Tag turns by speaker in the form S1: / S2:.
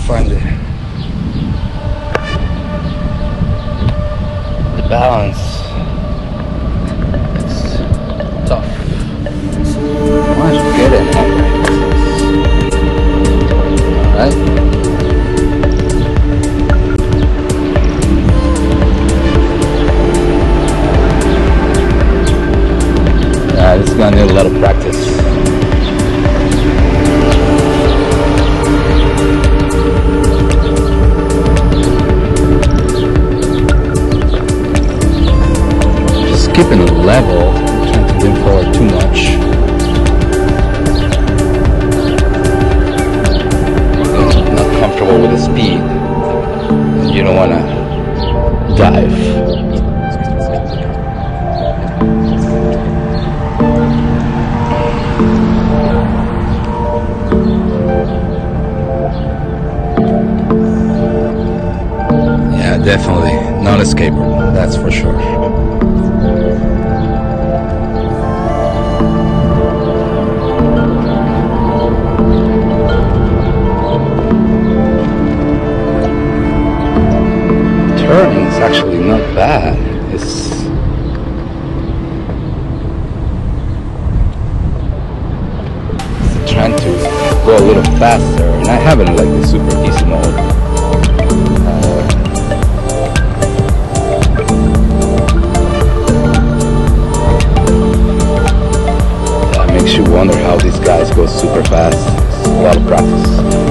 S1: Find the balance. It's tough. Once you get it, alright. Yeah, this is gonna need a lot of practice. Keeping it level, trying to lean forward too much. You're not comfortable with the speed, and you don't want to dive. Yeah, definitely not escapable, that's for sure. Turning is actually not bad. It's trying to go a little faster, and I have it in like the super easy mode. Yeah, it makes you wonder how these guys go super fast. It's a lot of practice.